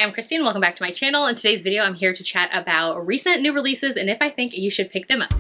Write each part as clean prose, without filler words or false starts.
Hi, I'm Christine. Welcome back to my channel. In today's video, I'm here to chat about recent new releases and if I think you should pick them up.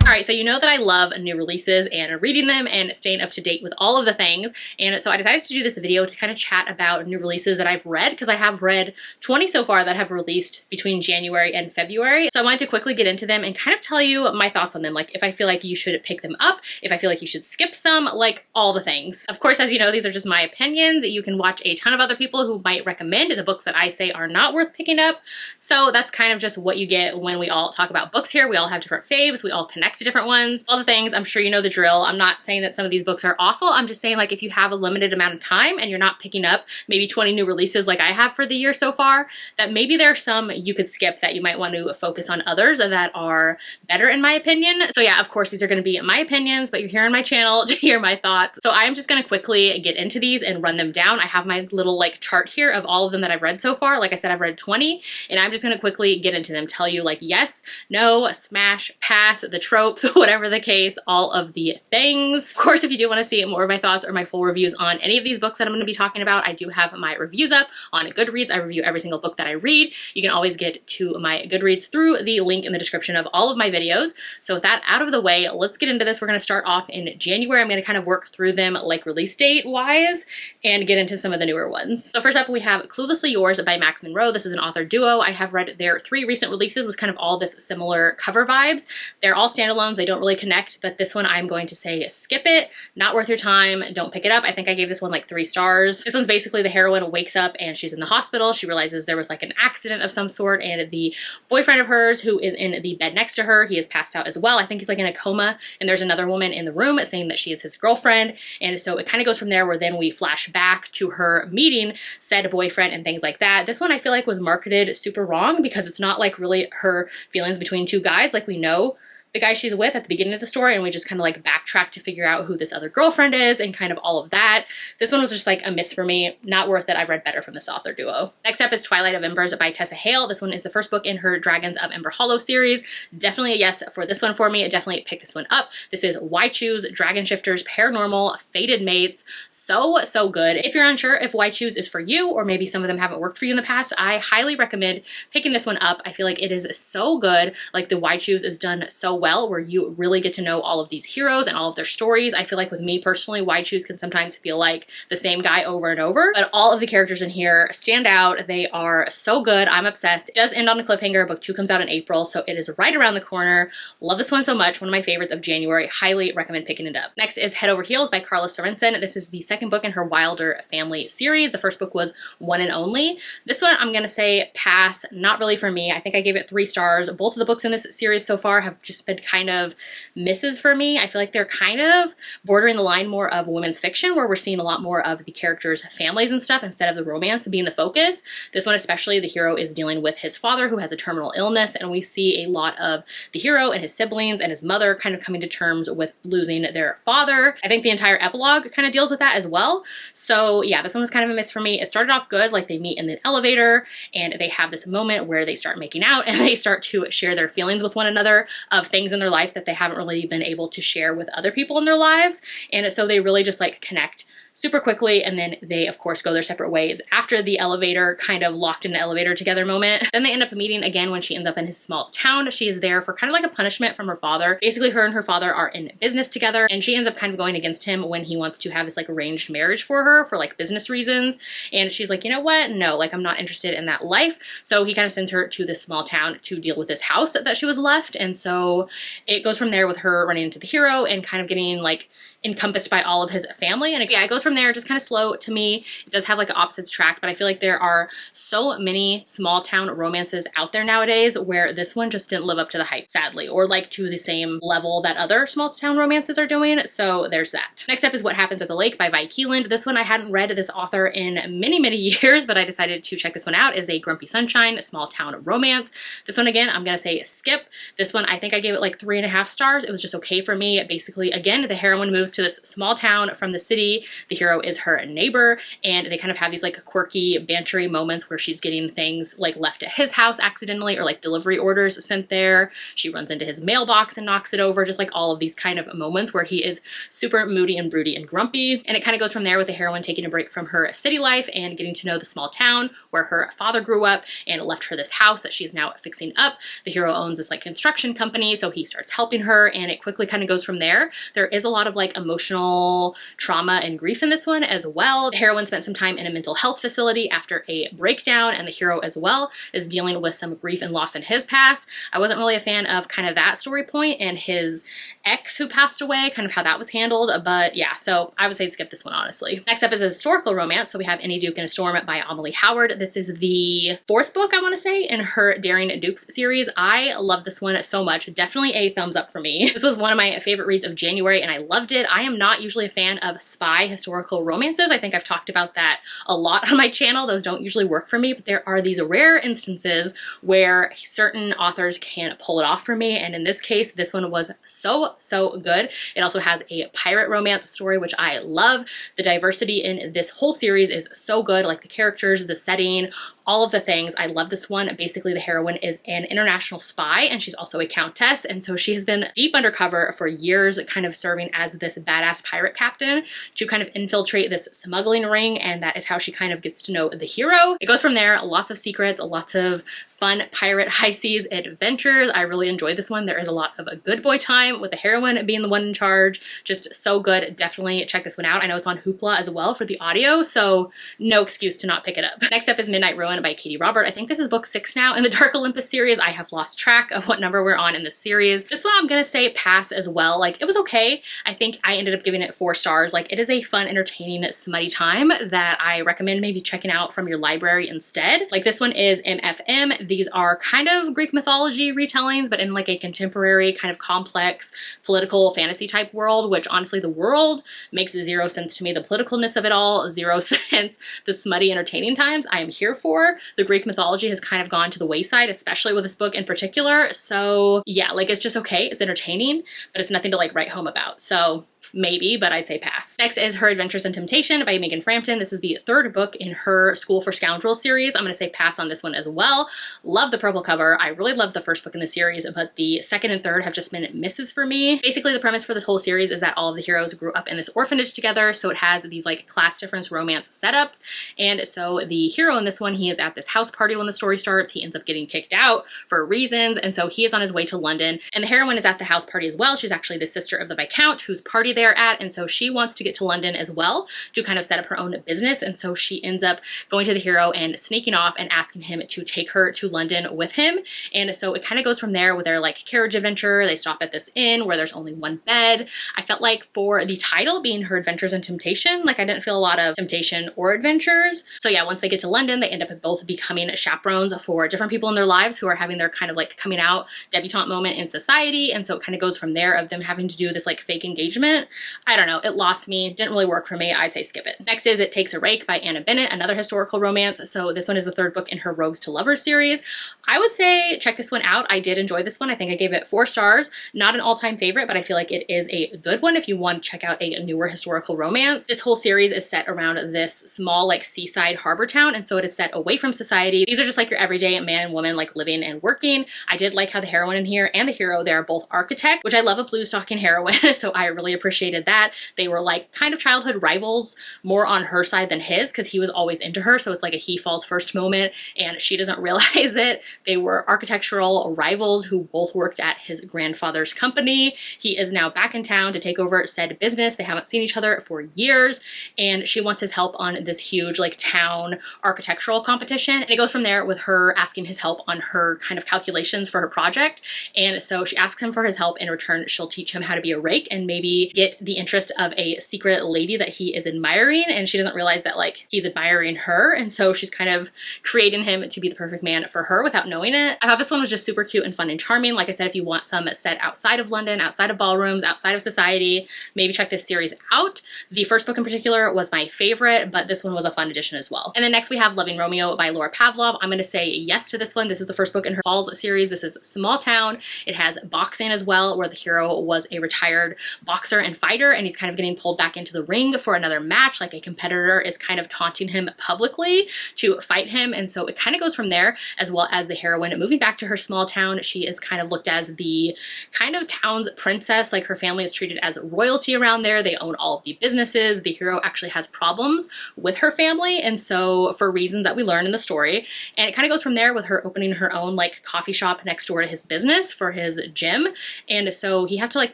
Alright, so you know that I love new releases and reading them and staying up to date with all of the things, and so I decided to do this video to kind of chat about new releases that I've read, because I have read 20 so far that have released between January and February. So I wanted to quickly get into them and kind of tell you my thoughts on them, like if I feel like you should pick them up, if I feel like you should skip some, like all the things. Of course, as you know, these are just my opinions. You can watch a ton of other people who might recommend the books that I say are not worth picking up. So that's kind of just what you get when we all talk about books here. We all have different faves. We all connect to different ones, all the things. I'm sure you know the drill. I'm not saying that some of these books are awful. I'm just saying, like, if you have a limited amount of time and you're not picking up maybe 20 new releases like I have for the year so far, that maybe there are some you could skip that you might want to focus on others that are better in my opinion. So yeah, of course, these are going to be my opinions, but you're here on my channel to hear my thoughts. So I'm just going to quickly get into these and run them down. I have my little like chart here of all of them that I've read so far. Like I said, I've read 20, and I'm just going to quickly get into them, tell you like yes, no, smash, pass, the tropes, whatever the case, all of the things. Of course, if you do want to see more of my thoughts or my full reviews on any of these books that I'm going to be talking about, I do have my reviews up on Goodreads. I review every single book that I read. You can always get to my Goodreads through the link in the description of all of my videos. So with that out of the way, let's get into this. We're going to start off in January. I'm going to kind of work through them like release date wise and get into some of the newer ones. So first up, we have Cluelessly Yours by Max Monroe. This is an author duo. I have read their 3 recent releases with kind of all this similar cover vibes. They're all standalones. They don't really connect, but this one I'm going to say skip it. Not worth your time. Don't pick it up. I think I gave this one like 3 stars. This one's basically the heroine wakes up and she's in the hospital. She realizes there was like an accident of some sort, and the boyfriend of hers who is in the bed next to her, he is passed out as well. I think he's like in a coma, and there's another woman in the room saying that she is his girlfriend. And so it kind of goes from there, where then we flash back to her meeting said boyfriend and things like that. This one I feel like was marketed super wrong, because it's not like really her feelings between 2 guys. Like, we know the guy she's with at the beginning of the story, and we just kind of like backtrack to figure out who this other girlfriend is and kind of all of that. This one was just like a miss for me. Not worth it. I've read better from this author duo. Next up is Twilight of Embers by Tessa Hale. This one is the first book in her Dragons of Ember Hollow series. Definitely a yes for this one for me. I definitely picked this one up. This is Why Choose, Dragon Shifters, Paranormal, Fated Mates. So good. If you're unsure if Why Choose is for you, or maybe some of them haven't worked for you in the past, I highly recommend picking this one up. I feel like it is so good. Like, the Why Choose is done so well, where you really get to know all of these heroes and all of their stories. I feel like with me personally, Why Choose can sometimes feel like the same guy over and over, but all of the characters in here stand out. They are so good. I'm obsessed. It does end on a cliffhanger. Book 2 comes out in April, so it is right around the corner. Love this one so much. One of my favorites of January. Highly recommend picking it up. Next is Head Over Heels by Carla Sorensen. This is the second book in her Wilder family series. The first book was One and Only. This one I'm gonna say pass. Not really for me. I think I gave it 3 stars. Both of the books in this series so far have just been kind of misses for me. I feel like they're kind of bordering the line more of women's fiction, where we're seeing a lot more of the characters' families and stuff instead of the romance being the focus. This one especially, the hero is dealing with his father who has a terminal illness, and we see a lot of the hero and his siblings and his mother kind of coming to terms with losing their father. I think the entire epilogue kind of deals with that as well. So yeah, this one was kind of a miss for me. It started off good, like they meet in the elevator and they have this moment where they start making out and they start to share their feelings with one another of things in their life that they haven't really been able to share with other people in their lives. And so they really just like connect super quickly, and then they of course go their separate ways after the elevator, kind of locked in the elevator together moment. Then they end up meeting again when she ends up in his small town. She is there for kind of like a punishment from her father. Basically, her and her father are in business together, and she ends up kind of going against him when he wants to have this like arranged marriage for her for like business reasons. And she's like, you know what? No, like I'm not interested in that life. So he kind of sends her to this small town to deal with this house that she was left. And so it goes from there with her running into the hero and kind of getting like encompassed by all of his family. And yeah, it goes from there, just kind of slow to me. It does have like an opposites track, but I feel like there are so many small town romances out there nowadays where this one just didn't live up to the hype, sadly, or like to the same level that other small town romances are doing. So there's that. Next up is What Happens at the Lake by Vi Keeland. This one I hadn't read this author in many years, but I decided to check this one out. It is a Grumpy Sunshine small town romance. This one again, I'm gonna say skip. This one I think I gave it like 3.5 stars. It was just okay for me. Basically, again, the heroine moves to this small town from the city. The hero is her neighbor, and they kind of have these like quirky, bantery moments where she's getting things like left at his house accidentally, or like delivery orders sent there. She runs into his mailbox and knocks it over, just like all of these kind of moments where he is super moody and broody and grumpy. And it kind of goes from there with the heroine taking a break from her city life and getting to know the small town where her father grew up and left her this house that she's now fixing up. The hero owns this like construction company, so he starts helping her, and it quickly kind of goes from there. There is a lot of like emotional trauma and grief in this one as well. The heroine spent some time in a mental health facility after a breakdown, and the hero as well is dealing with some grief and loss in his past. I wasn't really a fan of kind of that story point and his ex who passed away, kind of how that was handled, but yeah, so I would say skip this one honestly. Next up is a historical romance, so we have Any Duke and a Storm by Amelie Howard. This is the fourth book, I want to say, in her Daring Dukes series. I love this one so much. Definitely a thumbs up for me. This was one of my favorite reads of January and I loved it. I am not usually a fan of spy historical romances. I think I've talked about that a lot on my channel. Those don't usually work for me, but there are these rare instances where certain authors can pull it off for me, and in this case, this one was so good. It also has a pirate romance story, which I love. The diversity in this whole series is so good, like the characters, the setting, all of the things. I love this one. Basically, the heroine is an international spy, and she's also a countess, and so she has been deep undercover for years, kind of serving as this badass pirate captain to kind of infiltrate this smuggling ring, and that is how she kind of gets to know the hero. It goes from there. Lots of secrets, lots of fun pirate high seas adventures. I really enjoyed this one. There is a lot of a good boy time with the heroine being the one in charge. Just so good. Definitely check this one out. I know it's on Hoopla as well for the audio, so no excuse to not pick it up. Next up is Midnight Ruin by Katie Robert. I think this is book 6 now in the Dark Olympus series. I have lost track of what number we're on in this series. This one I'm gonna say pass as well. Like, it was okay. I think I ended up giving it 4 stars. Like, it is a fun, entertaining, smutty time that I recommend maybe checking out from your library instead. Like, this one is MFM. These are kind of Greek mythology retellings, but in like a contemporary kind of complex political fantasy type world, which honestly the world makes 0 sense to me. The politicalness of it all, 0 sense. The smutty entertaining times I am here for. The Greek mythology has kind of gone to the wayside, especially with this book in particular. So yeah, like, it's just okay. It's entertaining, but it's nothing to like write home about. So maybe, but I'd say pass. Next is Her Adventures in Temptation by Megan Frampton. This is the 3rd book in her School for Scoundrels series. I'm going to say pass on this one as well. Love the purple cover. I really love the first book in the series, but the 2nd and 3rd have just been misses for me. Basically, the premise for this whole series is that all of the heroes grew up in this orphanage together, so it has these like class difference romance setups, and so the hero in this one, he is at this house party when the story starts. He ends up getting kicked out for reasons, and so he is on his way to London, and the heroine is at the house party as well. She's actually the sister of the Viscount whose party they're at, and so she wants to get to London as well to kind of set up her own business, and so she ends up going to the hero and sneaking off and asking him to take her to London with him. And so it kind of goes from there with their like carriage adventure. They stop at this inn where there's only one bed. I felt like for the title being Her Adventures in Temptation, like I didn't feel a lot of temptation or adventures. So yeah, once they get to London, they end up both becoming chaperones for different people in their lives who are having their kind of like coming out debutante moment in society. And so it kind of goes from there of them having to do this like fake engagement. I don't know, it lost me, didn't really work for me. I'd say skip it. Next is It Takes a Rake by Anna Bennett, another historical romance. So this one is the 3rd book in her Rogues to Lovers series. I would say check this one out. I did enjoy this one. I think I gave it 4 stars. Not an all-time favorite, but I feel like it is a good one if you want to check out a newer historical romance. This whole series is set around this small like seaside harbor town, and so it is set away from society. These are just like your everyday man and woman like living and working. I did like how the heroine in here and the hero, they are both architect, which I love a blue stocking heroine, so I really appreciated that. They were like kind of childhood rivals, more on her side than his, because he was always into her, so it's like a he falls first moment and she doesn't realize it. They were architectural rivals who both worked at his grandfather's company. He is now back in town to take over said business. They haven't seen each other for years, and she wants his help on this huge like town architectural competition. And it goes from there with her asking his help on her kind of calculations for her project. And so she asks him for his help. In return, she'll teach him how to be a rake and maybe get the interest of a secret lady that he is admiring, and she doesn't realize that like he's admiring her, and so she's kind of creating him to be the perfect man for her without knowing it. I thought this one was just super cute and fun and charming. Like I said, if you want some set outside of London, outside of ballrooms, outside of society, maybe check this series out. The first book in particular was my favorite, but this one was a fun addition as well. And then next we have Loving Romeo by Laura Pavlov. I'm going to say yes to this one. This is the first book in her Falls series. This is small town. It has boxing as well, where the hero was a retired boxer and and fighter, and he's kind of getting pulled back into the ring for another match. Like, a competitor is kind of taunting him publicly to fight him, and so it kind of goes from there, as well as the heroine moving back to her small town. She is kind of looked as the kind of town's princess. Like, her family is treated as royalty around there. They own all of the businesses. The hero actually has problems with her family, and so for reasons that we learn in the story, and it kind of goes from there with her opening her own like coffee shop next door to his business for his gym. And so he has to like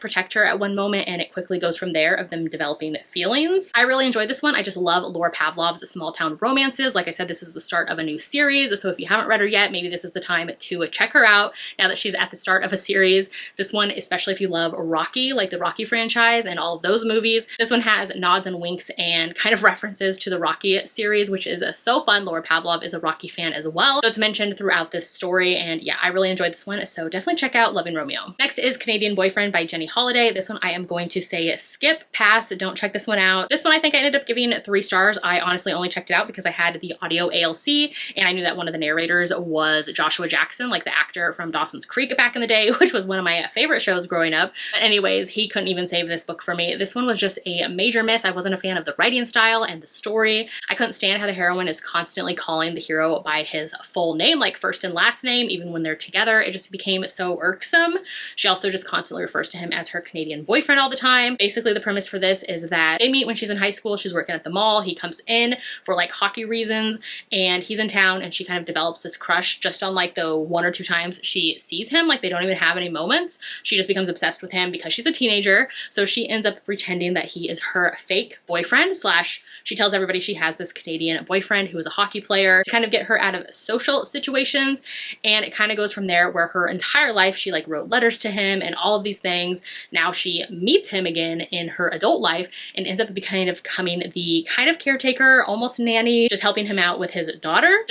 protect her at one moment, and it quickly goes from there of them developing feelings. I really enjoyed this one. I just love Laura Pavlov's small town romances. Like I said, this is the start of a new series, so if you haven't read her yet, maybe this is the time to check her out now that she's at the start of a series. This one, especially if you love Rocky, like the Rocky franchise and all of those movies, this one has nods and winks and kind of references to the Rocky series, which is so fun. Laura Pavlov is a Rocky fan as well, so it's mentioned throughout this story, and yeah, I really enjoyed this one, so definitely check out Loving Romeo. Next is Canadian Boyfriend by Jenny Holiday. This one I am going to say skip, pass, don't check this one out. This one I think I ended up giving 3 stars. I honestly only checked it out because I had the audio ALC, and I knew that one of the narrators was Joshua Jackson, like the actor from Dawson's Creek back in the day, which was one of my favorite shows growing up. But anyways, he couldn't even save this book for me. This one was just a major miss. I wasn't a fan of the writing style and the story. I couldn't stand how the heroine is constantly calling the hero by his full name, like first and last name, even when they're together. It just became so irksome. She also just constantly refers to him as her Canadian boyfriend all the time. Basically, the premise for this is that they meet when she's in high school. She's working at the mall. He comes in for like hockey reasons, and he's in town, and she kind of develops this crush just on like the 1 or 2 times she sees him. Like, they don't even have any moments. She just becomes obsessed with him because she's a teenager. So she ends up pretending that he is her fake boyfriend, slash she tells everybody she has this Canadian boyfriend who is a hockey player to kind of get her out of social situations. And it kind of goes from there, where her entire life she like wrote letters to him and all of these things. Now she meets him again in her adult life and ends up becoming the kind of caretaker, almost nanny, just helping him out with his daughter,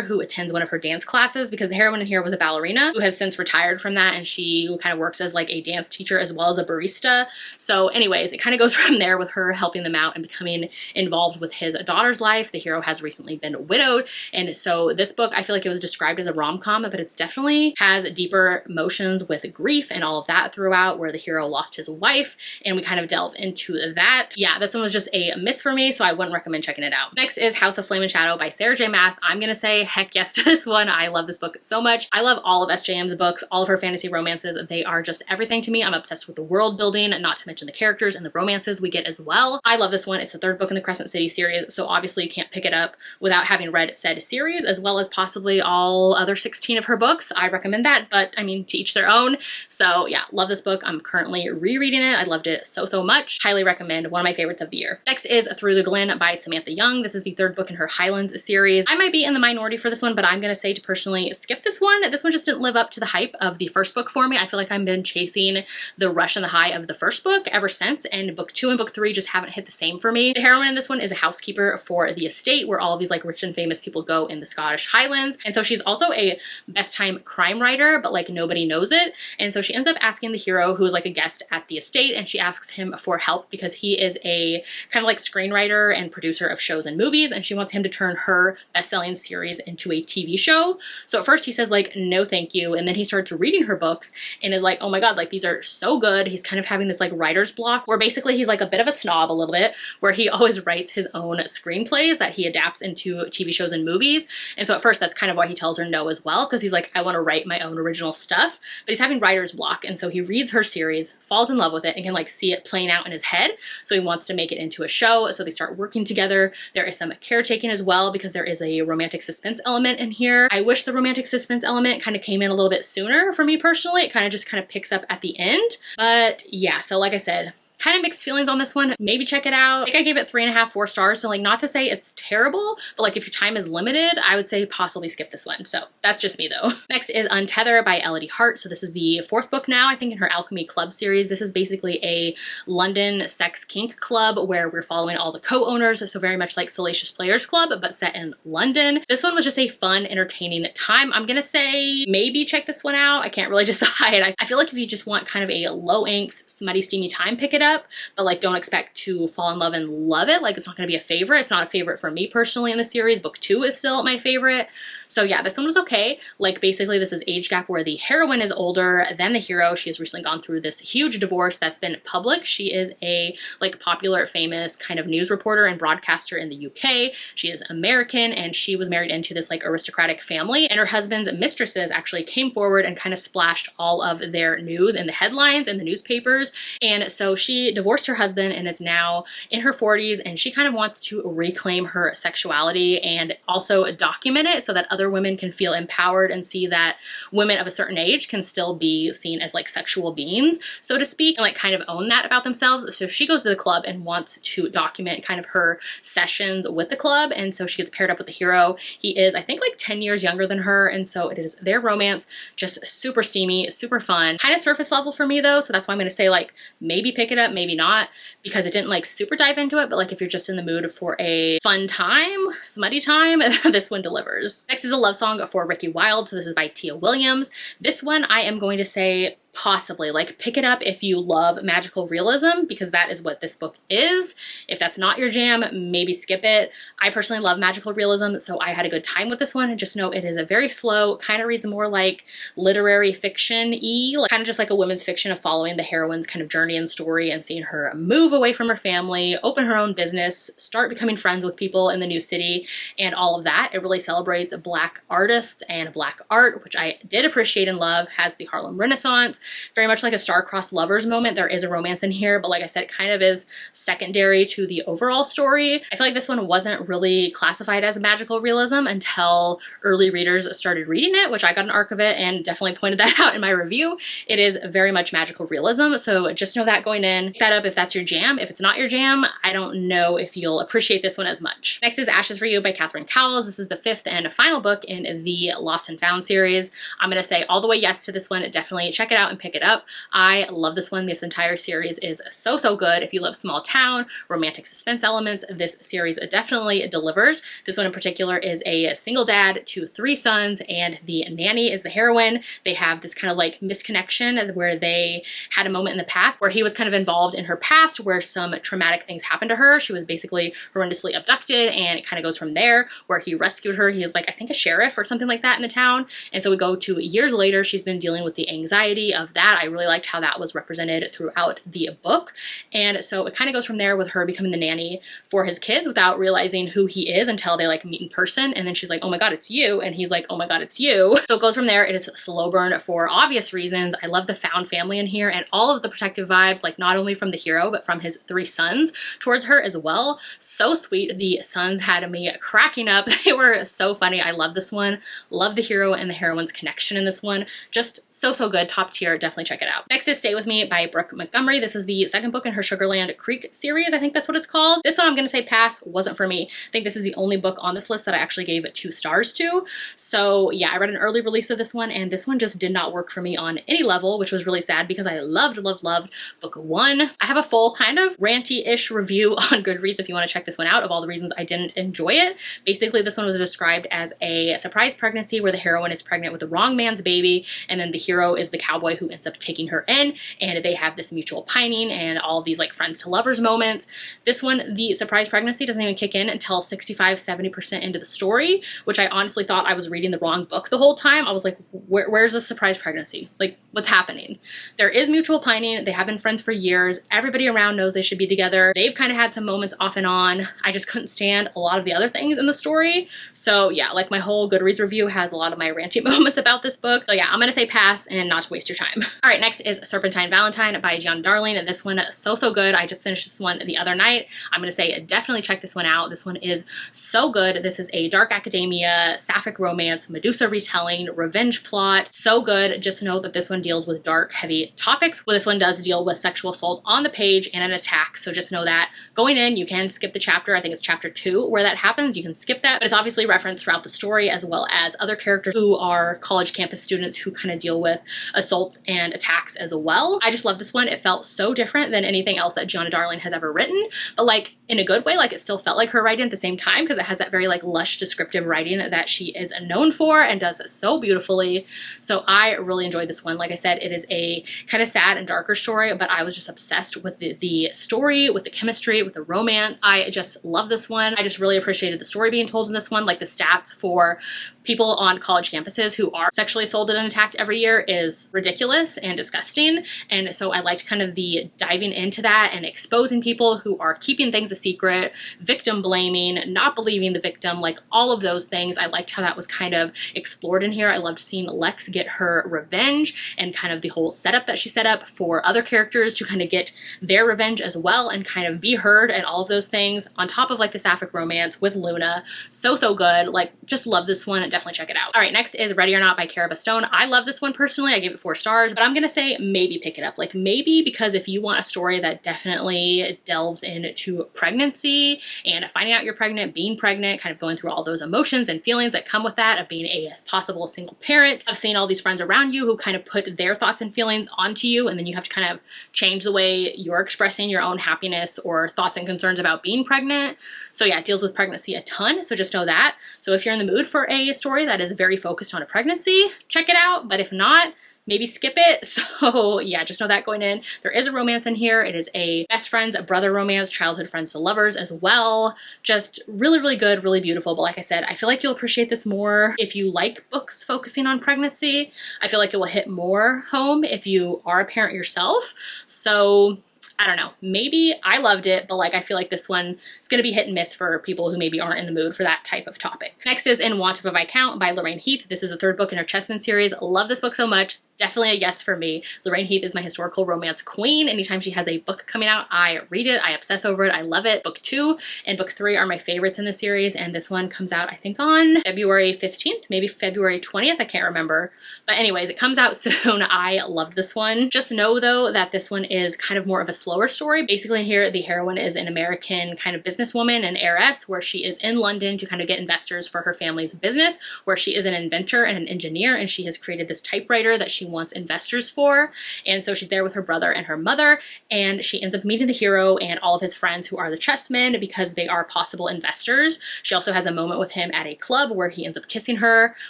who attends one of her dance classes, because the heroine in here was a ballerina who has since retired from that, and she kind of works as like a dance teacher as well as a barista. So anyways, it kind of goes from there with her helping them out and becoming involved with his daughter's life. The hero has recently been widowed, and so this book, I feel like it was described as a rom-com, but it's definitely has deeper emotions with grief and all of that throughout, where the hero lost his wife, and we kind of delve into that. Yeah, this one was just a miss for me, so I wouldn't recommend checking it out. Next is House of Flame and Shadow by Sarah J. Maas. I'm gonna say heck yes to this one. I love this book so much. I love all of SJM's books, all of her fantasy romances. They are just everything to me. I'm obsessed with the world building, not to mention the characters and the romances we get as well. I love this one. It's the 3rd book in the Crescent City series, so obviously you can't pick it up without having read said series, as well as possibly all other 16 of her books. I recommend that, but I mean, to each their own. So yeah, love this book. I'm currently rereading it. I loved it so much. Highly recommend. One of my favorites of the year. Next is Through the Glen by Samantha Young. This is the 3rd book in her Highlands series. I might be in the minority for this one, but I'm gonna say to personally skip this one. This one just didn't live up to the hype of the 1st book for me. I feel like I've been chasing the rush and the high of the 1st book ever since, and book 2 and book 3 just haven't hit the same for me. The heroine in this one is a housekeeper for the estate where all of these like rich and famous people go in the Scottish Highlands, and so she's also a best time crime writer, but like nobody knows it. And so she ends up asking the hero, who is like a guest at the estate, and she asks him for help because he is a kind of like screenwriter and producer of shows and movies, and she wants him to turn her best-selling series into a TV show. So at first he says like, no thank you, and then he starts reading her books and is like, oh my god, like these are so good. He's kind of having this like writer's block, where basically he's like a bit of a snob a little bit, where he always writes his own screenplays that he adapts into TV shows and movies. And so at first that's kind of why he tells her no as well, because he's like, I want to write my own original stuff, but he's having writer's block. And so he reads her series, falls in love with it, and can like see it playing out in his head. So he wants to make it into a show. So they start working together. There is some caretaking as well, because there is a romantic suspense element in here. I wish the romantic suspense element kind of came in a little bit sooner for me personally. It kind of picks up at the end. But yeah, so like I said, kind of mixed feelings on this one. Maybe check it out. I think I gave it 3.5, 4 stars. So like, not to say it's terrible, but like if your time is limited, I would say possibly skip this one. So that's just me though. Next is Untether by Elodie Hart. So this is the 4th book now, I think, in her Alchemy Club series. This is basically a London sex kink club where we're following all the co-owners. So very much like Salacious Players Club, but set in London. This one was just a fun, entertaining time. I'm gonna say maybe check this one out. I can't really decide. I feel like if you just want kind of a low inks, smutty, steamy time, pick it up. up, but like don't expect to fall in love and love it. Like it's not going to be a favorite. It's not a favorite for me personally in the series. Book 2 is still my favorite. So yeah, this one was okay. Like basically this is age gap where the heroine is older than the hero. She has recently gone through this huge divorce that's been public. She is a like popular, famous kind of news reporter and broadcaster in the UK. She is American and she was married into this like aristocratic family, and her husband's mistresses actually came forward and kind of splashed all of their news in the headlines in the newspapers. And so she divorced her husband and is now in her 40s, and she kind of wants to reclaim her sexuality and also document it so that other women can feel empowered and see that women of a certain age can still be seen as like sexual beings, so to speak, and like kind of own that about themselves. So she goes to the club and wants to document kind of her sessions with the club, and so she gets paired up with the hero. He is, I think, like 10 years younger than her, and so it is their romance, just super steamy, super fun, kind of surface level for me though, so that's why I'm going to say like maybe pick it up, maybe not, because it didn't like super dive into it, but like if you're just in the mood for a fun time, smutty time, this one delivers. Next is a love song for Ricky Wilde, so this is by Tia Williams. This one I am going to say possibly, like pick it up if you love magical realism, because that is what this book is. If that's not your jam, maybe skip it. I personally love magical realism, so I had a good time with this one, and just know it is a very slow, kind of reads more like literary fiction-y, like kind of just like a women's fiction of following the heroine's kind of journey and story and seeing her move away from her family, open her own business, start becoming friends with people in the new city, and all of that. It really celebrates Black artists and Black art, which I did appreciate and love. Has the Harlem Renaissance, very much like a star-crossed lovers moment. There is a romance in here, but like I said, it kind of is secondary to the overall story. I feel like this one wasn't really classified as magical realism until early readers started reading it, which I got an arc of it and definitely pointed that out in my review. It is very much magical realism, so just know that going in. Pick that up if that's your jam. If it's not your jam, I don't know if you'll appreciate this one as much. Next is Ashes for You by Catherine Cowles. This is the 5th and final book in the Lost and Found series. I'm going to say all the way yes to this one. Definitely check it out and pick it up. I love this one. This entire series is so good. If you love small town, romantic suspense elements, this series definitely delivers. This one in particular is a single dad to 3 sons, and the nanny is the heroine. They have this kind of like misconnection where they had a moment in the past where he was kind of involved in her past where some traumatic things happened to her. She was basically horrendously abducted, and it kind of goes from there where he rescued her. He is like, I think, a sheriff or something like that in the town. And so we go to years later. She's been dealing with the anxiety of that. I really liked how that was represented throughout the book. And so it kind of goes from there with her becoming the nanny for his kids without realizing who he is until they like meet in person. And then she's like, oh my God, it's you. And he's like, oh my God, it's you. So it goes from there. It is a slow burn for obvious reasons. I love the found family in here and all of the protective vibes, like not only from the hero, but from his 3 sons towards her as well. So sweet. The sons had me cracking up. They were so funny. I love this one. Love the hero and the heroine's connection in this one. Just so good. Top tier. Definitely check it out. Next is Stay With Me by Brooke Montgomery. This is the 2nd book in her Sugarland Creek series. I think that's what it's called. This one I'm going to say pass. Wasn't for me. I think this is the only book on this list that I actually gave it 2 stars to. So yeah, I read an early release of this one, and this one just did not work for me on any level, which was really sad because I loved book 1. I have a full kind of ranty-ish review on Goodreads if you want to check this one out of all the reasons I didn't enjoy it. Basically, this one was described as a surprise pregnancy where the heroine is pregnant with the wrong man's baby, and then the hero is the cowboy who ends up taking her in, and they have this mutual pining and all of these like friends to lovers moments. This one, the surprise pregnancy doesn't even kick in until 65-70% into the story, which I honestly thought I was reading the wrong book the whole time. I was like, where's the surprise pregnancy? Like, what's happening? There is mutual pining. They have been friends for years. Everybody around knows they should be together. They've kind of had some moments off and on. I just couldn't stand a lot of the other things in the story. So yeah, like my whole Goodreads review has a lot of my ranty moments about this book. So yeah, I'm gonna say pass and not to waste your time. All right, next is Serpentine Valentine by Gianna Darling, and this one so good. I just finished this one the other night. I'm gonna say definitely check this one out. This one is so good. This is a dark academia, sapphic romance, Medusa retelling, revenge plot. So good. Just know that this one deals with dark, heavy topics. Well, this one does deal with sexual assault on the page and an attack. So just know that going in, you can skip the chapter. I think it's chapter 2 where that happens. You can skip that, but it's obviously referenced throughout the story as well as other characters who are college campus students who kind of deal with assaults and attacks as well. I just love this one. It felt so different than anything else that Gianna Darling has ever written, but like in a good way. Like, it still felt like her writing at the same time because it has that very like lush descriptive writing that she is known for and does so beautifully. So I really enjoyed this one. Like I said, it is a kind of sad and darker story, but I was just obsessed with the story, with the chemistry, with the romance. I just love this one. I just really appreciated the story being told in this one. Like, the stats for people on college campuses who are sexually assaulted and attacked every year is ridiculous and disgusting. And so I liked kind of the diving into that and exposing people who are keeping things a secret, victim blaming, not believing the victim, like all of those things. I liked how that was kind of explored in here. I loved seeing Lex get her revenge and kind of the whole setup that she set up for other characters to kind of get their revenge as well and kind of be heard and all of those things on top of like the sapphic romance with Luna. So good. Like, just love this one. Definitely check it out. All right, next is Ready or Not by Cara Bastone. I love this one personally. I gave it 4 stars, but I'm gonna say maybe pick it up. Like, maybe, because if you want a story that definitely delves into pregnancy and finding out you're pregnant, being pregnant, kind of going through all those emotions and feelings that come with that, of being a possible single parent, of seeing all these friends around you who kind of put their thoughts and feelings onto you, and then you have to kind of change the way you're expressing your own happiness or thoughts and concerns about being pregnant. So yeah, it deals with pregnancy a ton, so just know that. So if you're in the mood for a story that is very focused on a pregnancy, check it out, but if not, maybe skip it. So yeah, just know that going in. There is a romance in here. It is a best friends, a brother romance, childhood friends to lovers as well. Just really good, really beautiful. But like I said, I feel like you'll appreciate this more if you like books focusing on pregnancy. I feel like it will hit more home if you are a parent yourself. So I don't know, maybe. I loved it, but like, I feel like this one is going to be hit and miss for people who maybe aren't in the mood for that type of topic. Next is In Want of a Viscount by Lorraine Heath. This is the 3rd book in her Chessman series. Love this book so much. Definitely a yes for me. Lorraine Heath is my historical romance queen. Anytime she has a book coming out, I read it, I obsess over it, I love it. Book 2 and book 3 are my favorites in the series, and this one comes out, I think, on February 15th, maybe February 20th, I can't remember. But anyways, it comes out soon. I loved this one. Just know though that this one is kind of more of a slower story. Basically in here, the heroine is an American kind of businesswoman, an heiress, where she is in London to kind of get investors for her family's business, where she is an inventor and an engineer, and she has created this typewriter that she wants investors for. And so she's there with her brother and her mother, and she ends up meeting the hero and all of his friends who are the chessmen because they are possible investors. She also has a moment with him at a club where he ends up kissing her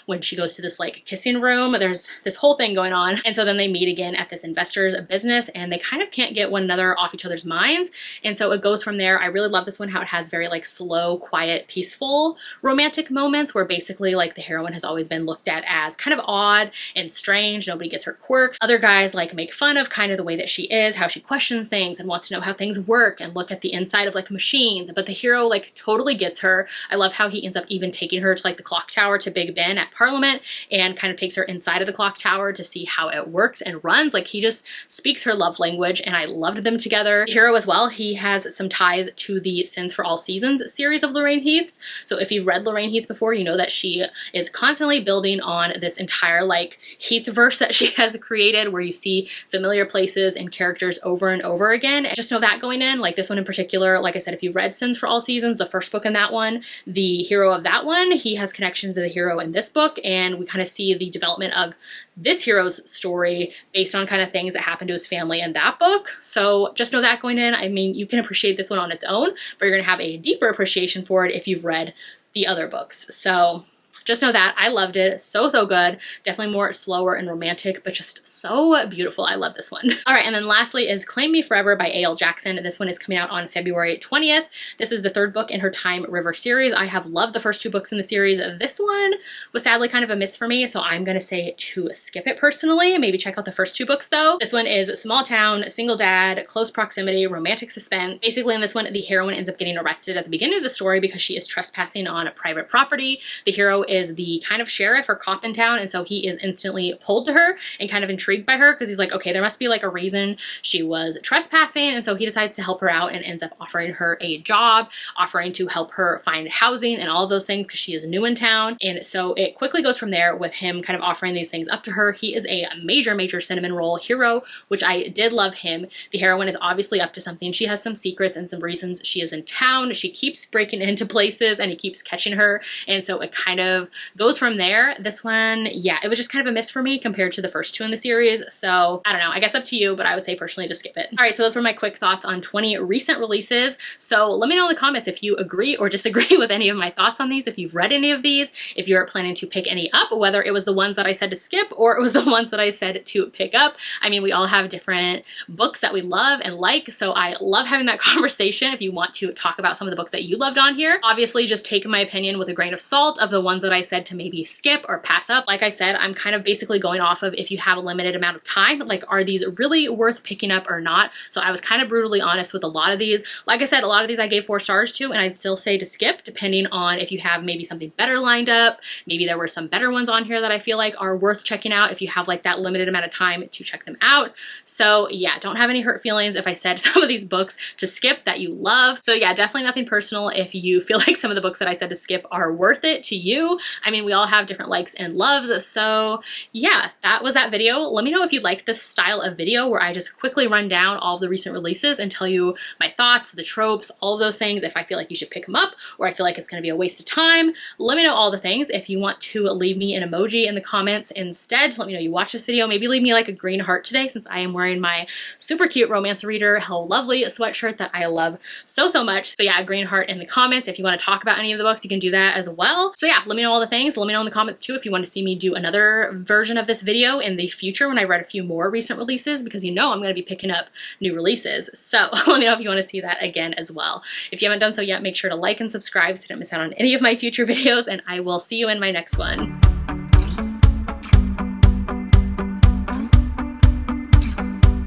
when she goes to this like kissing room. There's this whole thing going on. And so then they meet again at this investor's business, and they kind of can't get one another off each other's minds. And so it goes from there. I really love this one, how it has very like slow, quiet, peaceful romantic moments where basically like the heroine has always been looked at as kind of odd and strange. Nobody gets her quirks. Other guys like make fun of kind of the way that she is, how she questions things and wants to know how things work and look at the inside of like machines. But the hero like totally gets her. I love how he ends up even taking her to like the clock tower to Big Ben at Parliament and kind of takes her inside of the clock tower to see how it works and runs. Like, he just speaks her love language, and I loved them together. The hero as well, he has some ties to the Sins for All Seasons series of Lorraine Heath's. So if you've read Lorraine Heath before, you know that she is constantly building on this entire like Heathverse that she has created, where you see familiar places and characters over and over again. Just know that going in. Like, this one in particular, like I said, if you've read Sins for All Seasons, the first book in that one, the hero of that one, he has connections to the hero in this book, and we kind of see the development of this hero's story based on kind of things that happened to his family in that book. So just know that going in. I mean, you can appreciate this one on its own, but you're gonna have a deeper appreciation for it if you've read the other books. So just know that. I loved it. So good. Definitely more slower and romantic, but just so beautiful. I love this one. All right, and then lastly is Claim Me Forever by A.L. Jackson. This one is coming out on February 20th. This is the 3rd book in her Time River series. I have loved the first 2 books in the series. This one was sadly kind of a miss for me, so I'm gonna say to skip it personally. Maybe check out the first 2 books though. This one is small town, single dad, close proximity, romantic suspense. Basically in this one, the heroine ends up getting arrested at the beginning of the story because she is trespassing on a private property. The hero is the kind of sheriff or cop in town, and so he is instantly pulled to her and kind of intrigued by her because he's like, okay, there must be like a reason she was trespassing, and so he decides to help her out and ends up offering her a job, offering to help her find housing and all of those things because she is new in town. And so it quickly goes from there with him kind of offering these things up to her. He is a major cinnamon roll hero, which I did love him. The heroine is obviously up to something. She has some secrets and some reasons she is in town. She keeps breaking into places and he keeps catching her, and so it kind of of goes from there. This one, yeah, it was just kind of a miss for me compared to the first two in the series. So I don't know, I guess up to you, but I would say personally to skip it. All right, so those were my quick thoughts on 20 recent releases. So let me know in the comments if you agree or disagree with any of my thoughts on these, if you've read any of these, if you're planning to pick any up, whether it was the ones that I said to skip or it was the ones that I said to pick up. I mean, we all have different books that we love and like, so I love having that conversation if you want to talk about some of the books that you loved on here. Obviously, just take my opinion with a grain of salt of the ones that I said to maybe skip or pass up. Like I said, I'm kind of basically going off of if you have a limited amount of time, like are these really worth picking up or not? So I was kind of brutally honest with a lot of these. Like I said, a lot of these I gave 4 stars to, and I'd still say to skip depending on if you have maybe something better lined up. Maybe there were some better ones on here that I feel like are worth checking out if you have like that limited amount of time to check them out. So yeah, don't have any hurt feelings if I said some of these books to skip that you love. So yeah, definitely nothing personal if you feel like some of the books that I said to skip are worth it to you. I mean, we all have different likes and loves. So yeah, that was that video. Let me know if you like this style of video where I just quickly run down all of the recent releases and tell you my thoughts, the tropes, all of those things, if I feel like you should pick them up or I feel like it's going to be a waste of time. Let me know all the things. If you want to leave me an emoji in the comments instead, let me know you watch this video. Maybe leave me like a green heart today since I am wearing my super cute romance reader Hello Lovely sweatshirt that I love so much. So yeah, a green heart in the comments. If you want to talk about any of the books, you can do that as well. So yeah, let me know all the things. Let me know in the comments too if you want to see me do another version of this video in the future when I read a few more recent releases, because you know I'm going to be picking up new releases. So let me know if you want to see that again as well. If you haven't done so yet, make sure to like and subscribe so you don't miss out on any of my future videos, and I will see you in my next one.